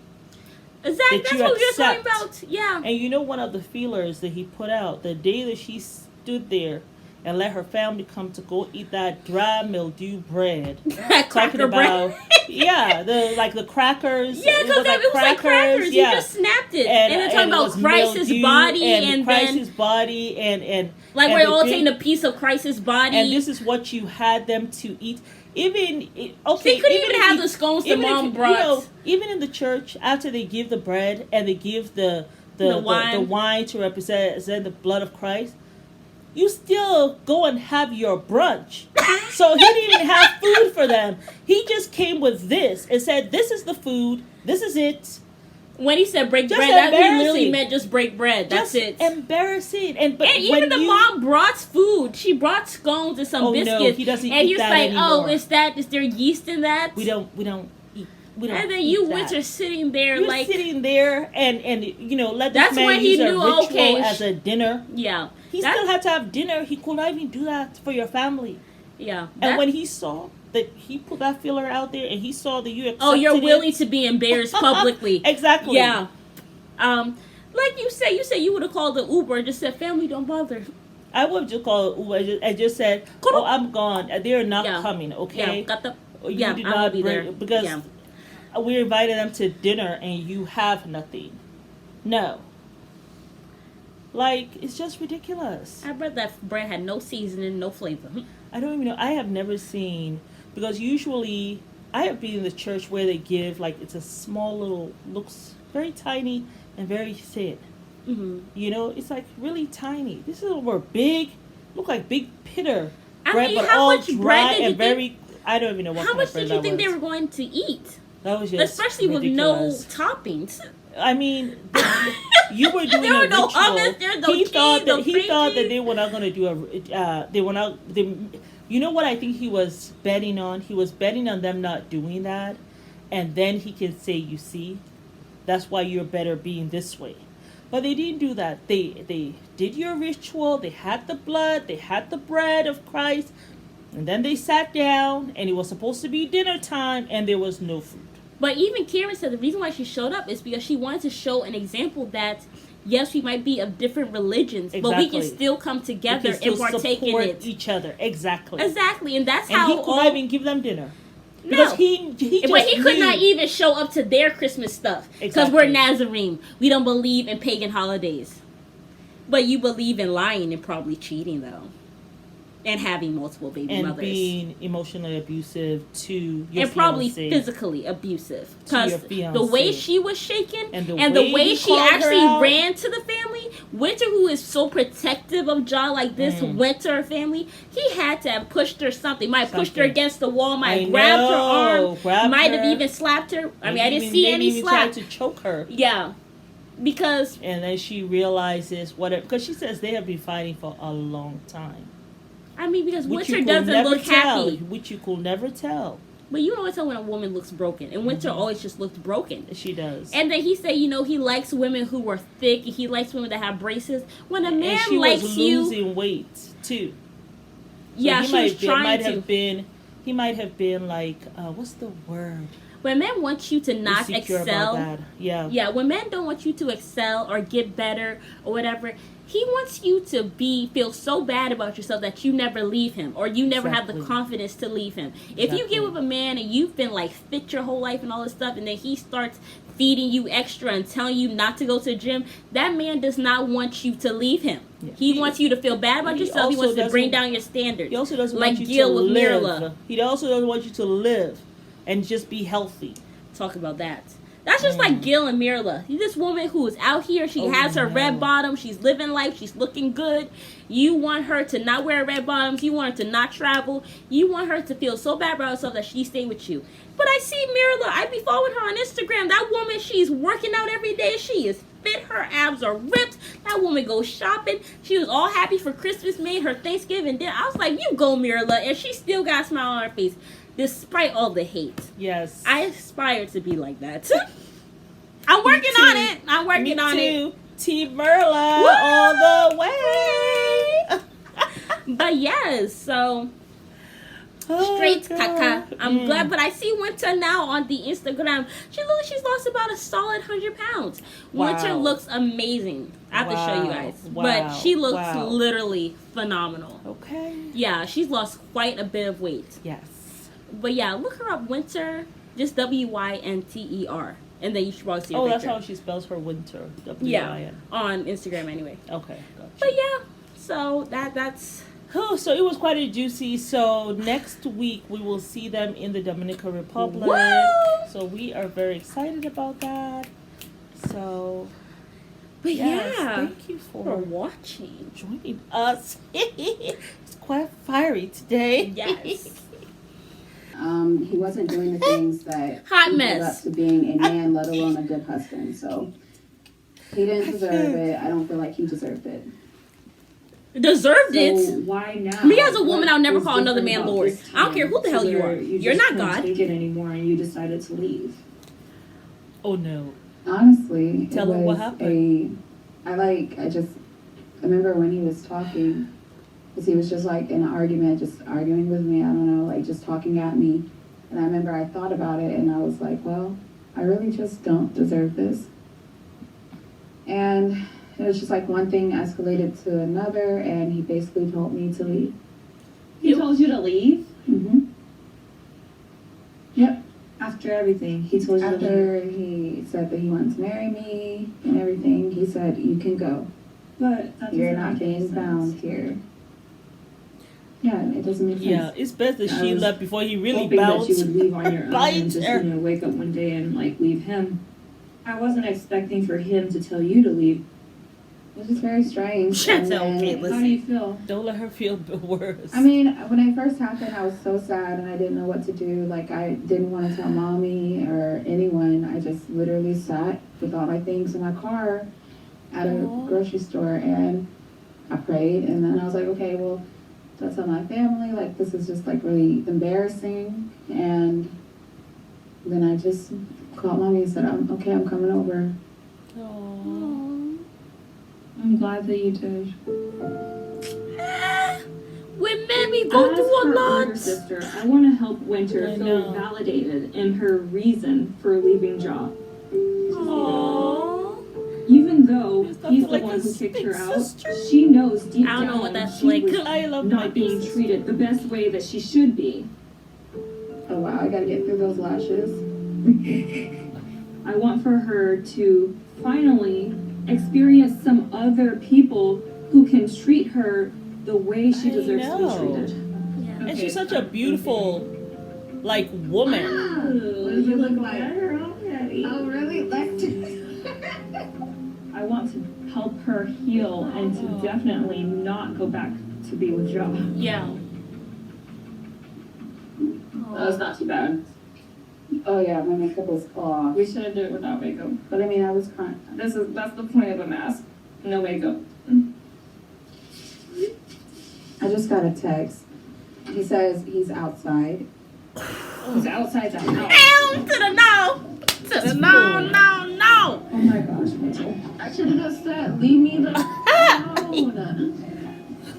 Exactly. That's what we were talking about. Yeah. And you know one of the feelers that he put out, the day that she stood there and let her family come to go eat that dry mildew bread. Cracker bread. the crackers. Yeah, because it was like crackers. Yeah. You just snapped it. And they're talking about Christ's body and Christ's body and like we're all taking a piece of Christ's body. And this is what you had them to eat. They couldn't even have the scones the mom brought. You know, even in the church, after they give the bread and they give the wine to represent the blood of Christ, you still go and have your brunch. So he didn't even have food for them. He just came with this and said, this is the food. This is it. When he said break bread, that literally meant just break bread. That's it. Embarrassing. And even the mom brought food. She brought scones and some biscuits. No, he doesn't eat that anymore. And he was like, is there yeast in that? We don't eat. And then you Winter sitting there You're sitting there and you know, let this man when use he a knew, ritual as a dinner. Yeah. He still had to have dinner. He could not even do that for your family. Yeah. And when he saw that he put that filler out there and he saw that you accepted you're willing to be embarrassed publicly. Exactly. Yeah. Like you said you would have called the Uber and just said, family, don't bother. I would have just called Uber and just said, oh, I'm gone. They're not coming, okay? Yeah, did I'm not be bring, there. Because we invited them to dinner and you have nothing. No. Like, it's just ridiculous. I bet that bread had no seasoning, no flavor. I don't even know. I have never seen, because usually I have been in the church where they give, like, it's a small little, looks very tiny and very thin. Mm-hmm. You know, it's like really tiny. This is over big, look like big pitter bread, but all dry and very. I don't even know what kind of bread that was. How much did you think they were going to eat? That was just especially ridiculous. With no toppings. I mean, you were doing there a ritual. He thought that they were not going to do you know what I think he was betting on? He was betting on them not doing that, and then he can say, "You see, that's why you're better being this way." But they didn't do that. They did your ritual. They had the blood. They had the bread of Christ, and then they sat down, and it was supposed to be dinner time, and there was no food. But even Karen said the reason why she showed up is because she wanted to show an example that, yes, we might be of different religions, but we can still come together and partake in it. Each other, exactly. Exactly, and that's and how. He could not even give them dinner. Because he could not even show up to their Christmas stuff. Because we're Nazarene. We don't believe in pagan holidays. But you believe in lying and probably cheating, though. And having multiple baby mothers. And being emotionally abusive to your and probably physically abusive. Because the way she was shaken and the way she actually ran to the family, Winter, who is so protective of Ja like this, went to her family, he had to have pushed her something. Might have pushed her against the wall, might have grabbed her arm, might have even slapped her. I mean, I didn't see any slap. Tried to choke her. Yeah. Because... And then she realizes because she says they have been fighting for a long time. I mean, because Winter doesn't look happy. Which you could never tell. But you always tell when a woman looks broken. And Winter always just looked broken. She does. And then he said, he likes women who are thick. He likes women that have braces. When a man likes you... And she was losing weight, too. So yeah, she was trying to. He might have been like, what's the word? When men want you to not excel... Yeah. Yeah, when men don't want you to excel or get better or whatever... He wants you to feel so bad about yourself that you never leave him, or you never have the confidence to leave him. If you get with a man and you've been like fit your whole life and all this stuff, and then he starts feeding you extra and telling you not to go to the gym, that man does not want you to leave him. Yeah. He wants you to feel bad about yourself. He wants to bring down your standards. He also doesn't want you to live. He also doesn't want you to live and just be healthy. Talk about that. That's just like Gil and Mirla. This woman who is out here, she has her red bottom, she's living life, she's looking good. You want her to not wear red bottoms, you want her to not travel, you want her to feel so bad about herself that she stay with you. But I see Mirla, I be following her on Instagram. That woman, she's working out every day. She is fit, her abs are ripped. That woman goes shopping. She was all happy for Christmas, made her Thanksgiving dinner. I was like, you go, Mirla, and she still got a smile on her face. Despite all the hate. Yes. I aspire to be like that. I'm working on it. I'm working on it. Team Merla all the way. But yes, so straight caca. I'm glad, but I see Winter now on the Instagram. She's lost about a solid 100 pounds. Wow. Winter looks amazing. I have to show you guys. Wow. But she looks literally phenomenal. Okay. Yeah, she's lost quite a bit of weight. Yes. But yeah, look her up, Winter, just Winter. And then you should probably see her picture. That's how she spells her Winter. W-I-N. Yeah, on Instagram anyway. Okay, gotcha. But yeah, so that's... Oh, so it was quite a juicy. So next week we will see them in the Dominican Republic. Woo! So we are very excited about that. So... But yes, yeah, thank you for watching, joining us. It's quite fiery today. Yes. He wasn't doing the things that led up to being a man, let alone a good husband. So he didn't deserve it. I don't feel like he deserved it. Deserved it? Why not? Me as a woman, I'll never call another man Lord. I don't care who the hell you are. You're not God. You take it anymore, and you decided to leave. Oh no. Honestly, tell him what happened. I remember when he was talking. Because he was just like in an argument, just arguing with me, I don't know, like just talking at me. And I remember I thought about it and I was like, well, I really just don't deserve this. And it was just like one thing escalated to another and he basically told me to leave. He told you to leave? Mm-hmm. Yep. After everything, he told you to leave? After he said that he wanted to marry me and everything, he said, you can go. But you're not being bound here. Yeah, it doesn't make sense. Yeah, it's best that she left before he really bounced. That you would leave on your own and just wake up one day and like leave him. I wasn't expecting for him to tell you to leave. It was very strange. Chantel, okay, listen. How do you feel? Don't let her feel worse. I mean, when it first happened, I was so sad and I didn't know what to do. Like, I didn't want to tell mommy or anyone. I just literally sat with all my things in my car at a grocery store and I prayed. And then I was like, okay, well, so I tell my family, like, this is just, like, really embarrassing. And then I just called mommy and said, I'm coming over. Aww. I'm glad that you did. When Mammy go through a lot. Sister, I want to help Winter feel validated in her reason for leaving job. Aww. Even though he's the one who kicked her out, she knows deep down she was not being treated the best way that she should be. Oh wow, I gotta get through those lashes. I want for her to finally experience some other people who can treat her the way she deserves to be treated. Yeah. And she's such a beautiful, like, woman. What does it look like? Oh really? I want to help her heal and to definitely not go back to be with Joe. Yeah. That was not too bad. Oh yeah, my makeup was off. We should have done it without makeup. But I mean, I was crying. That's the point of a mask. No makeup. I just got a text. He says he's outside. He's outside the house. Hell to the no! To the no! Oh my gosh, Mitchell. I should have just said, leave me alone.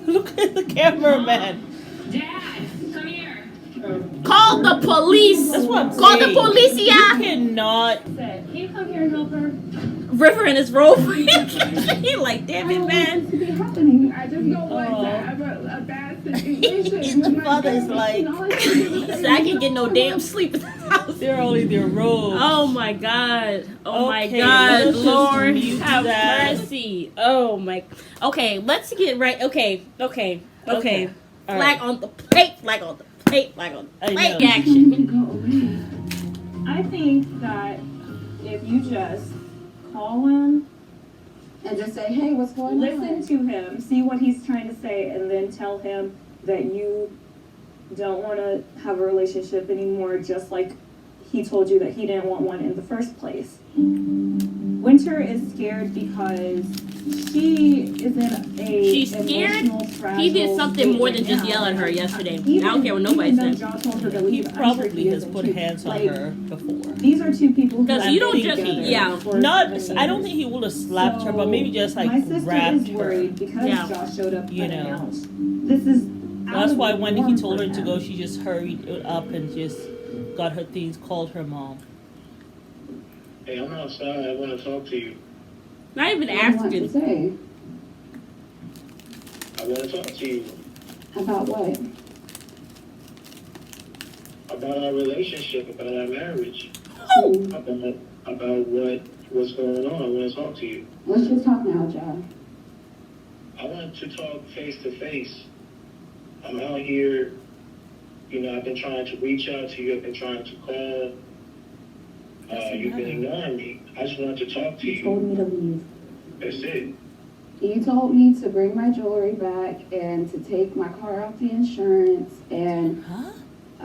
Look at the cameraman. Dad, come here. Call the police. That's what I'm Call saying. the policia. You cannot. Can you come here and help her? River in his robe. He like, damn it, man. To be happening. I just don't want to have a bad situation. His father's like, So I can get no damn sleep in the house. they're only their robes. Oh my God. Oh my Okay, God. let's just Lord mute have that. mercy. Oh my. Okay, let's get right. Okay. Okay. Flag on the plate. Flag on the plate. Flag on the I plate. know. Action. I think that if you just call him, And just say, hey, what's going on? listen to him, see what he's trying to say, and then tell him that you don't want to have a relationship anymore, just like he told you that he didn't want one in the first place. Winter is scared because she is in a She's scared. He did something more than just yell at her yesterday. I don't care what nobody says. He probably has put hands on her before. These are two people who Because have you don't been just together yeah. for Not. many I don't years. think he would have slapped her, but maybe just like my sister grabbed is her. worried because Yeah. Josh showed up You know. unannounced. This is out That's of why the when he norm told for her to him. go, she just hurried up and just got her things, called her mom. Hey, I'm outside. I want to talk to you. Not even What do you want to asking. say? I want to talk to you About what? about our relationship, about our marriage, about what's going on. I want to talk to you. Let's just talk now, John. I want to talk face to face. I'm out here. You know, I've been trying to reach out to you. I've been trying to call. You've been ignoring me. I just want to talk to You told you. me to leave. That's it. You told me to bring my jewelry back and to take my car off the insurance and Huh?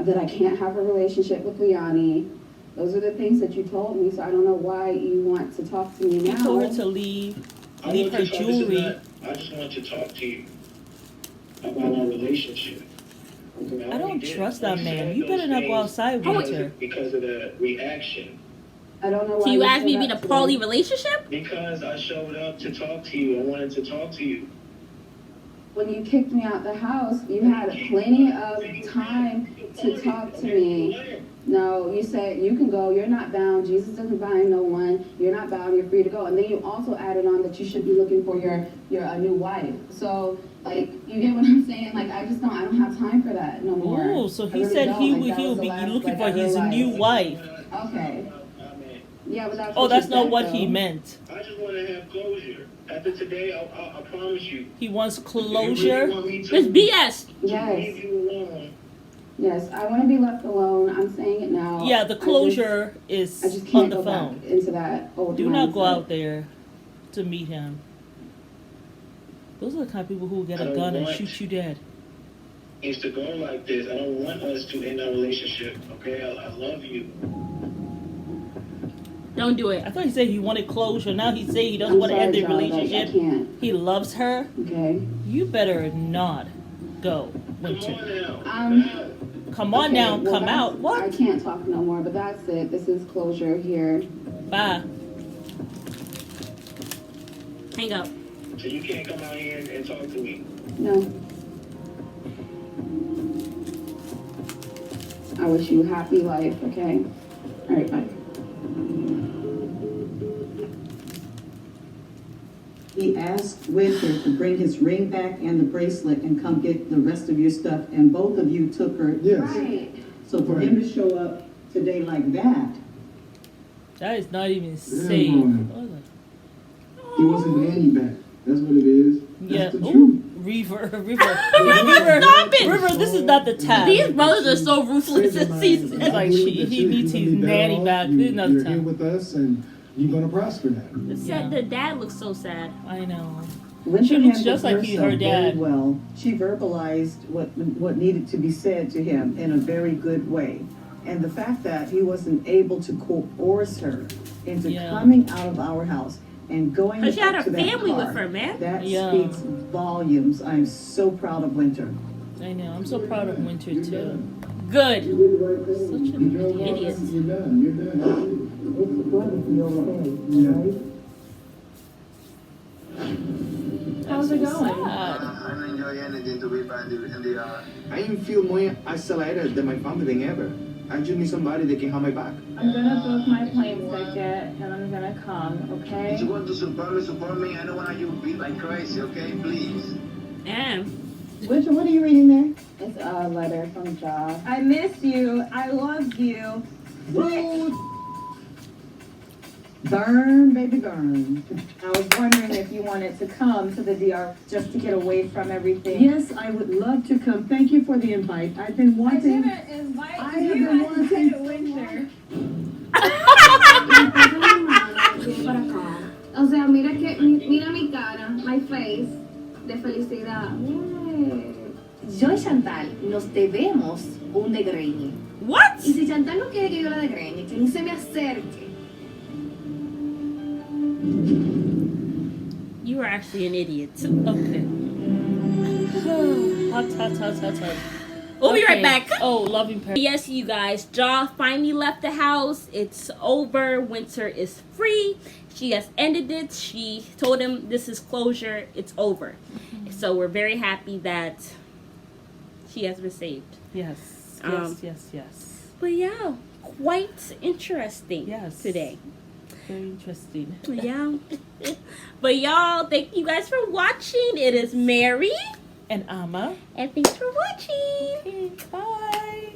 that I can't have a relationship with Liani. Those are the things that you told me, so I don't know why you want to talk to me He now. told her to leave I her want to talk- this is jewelry. not- I just want to talk to you about our relationship. Okay, I don't only did- trust that I man. said You those better not go things outside with her. because of the reaction. I don't know why. So you asked me to said be in a that poly today. relationship? Because I showed up to talk to you. I wanted to talk to you. When you kicked me out the house, you had plenty of time to talk to me. No, you said you can go. You're not bound. Jesus doesn't bind no one. You're not bound. You're free to go. And then you also added on that you should be looking for your new wife. So like, you get what I'm saying? Like, I don't have time for that no more. Oh, so I he really said don't. he Like, would that he'll was the be last, looking like, for I his realized. new wife. Okay. Yeah, but that's Oh, what that's you not said, what though. he meant. I just want to have closure. After today, I promise you. He wants If you really closure. want me to It's BS. Yes. leave you alone, Yes, I want to be left alone. I'm saying it now. Yeah, the closure I just is can't on the go phone. back into that old Do not go mindset. out there to meet him. Those are the kind of people who get I a don't gun and want- shoot you dead. it's to go like this. I don't want us to end our relationship. Okay, I love you. Don't do I it. thought he said he wanted closure. Now he say he doesn't I'm want to sorry, end the John, but I relationship. can't. He loves her. Okay. You better not go, Come Winter. on now. Come on Okay, now, well, come that's- out. I What? can't talk no more, but that's it. This is closure here. Bye. Hang up. So you can't come out here and talk to me. No. I wish you a happy life, okay? All right, bye. He asked Winter to bring his ring back and the bracelet and come get the rest of your stuff, and both of you took her. Yes. Right. So for him to show up today like that, That is not even Damn, safe. man. He wasn't Nanny back. That's what it is. Yeah. That's the Ooh, truth. River. Stop it! River, this is not the time. These brothers are so ruthless this season. It's like he needs his nanny back. This is not the You're here time. with us, and you're gonna prosper now. The dad looks so sad. I know. Winter She looks handled just like herself her dad. very well. She verbalized what needed to be said to him in a very good way. And the fact that he wasn't able to coerce her into Yeah. coming out of our house and going Cause she had up her to that family car, with her, man. that Yeah. speaks volumes. I'm so proud of Winter. I know. I'm so proud of Winter too. Good. You did the right thing. Such You drove off, idiot. You're done. You're done. It's going to be okay, Yeah. right? How's it going? I don't enjoy anything to be bad in the I feel more isolated than my family than ever. I just need somebody that can have my back. I'm gonna book my plane ticket and I'm gonna come, okay? If you want to support me. I don't want you to be like crazy, okay? Please. Richard, what are you reading there? It's a letter from Josh. I miss you. I love you. Burn, baby, burn. I was wondering if you wanted to come to the DR just to get away from everything. Yes, I would love to come. Thank you for the invite. I've been wanting. I didn't invite I you. have been wanting to Winter. Para acá. O sea, mira mira mi cara, my face de felicidad. Yo y Chantal nos debemos un degreñe. What? Y si Chantal no quiere que yo la degreñe, que ni se me acerque. You are actually an idiot. Okay. Hot. We'll be right back. Oh, loving parents. Yes, you guys. Ja finally left the house. It's over. Winter is free. She has ended it. She told him this is closure. It's over. Mm-hmm. So we're very happy that she has been saved. Yes. Yes. But yeah, quite interesting. Yes. Today. Very interesting. Yeah. But y'all, thank you guys for watching. It is Mary and Amma. And thanks for watching. Okay, bye.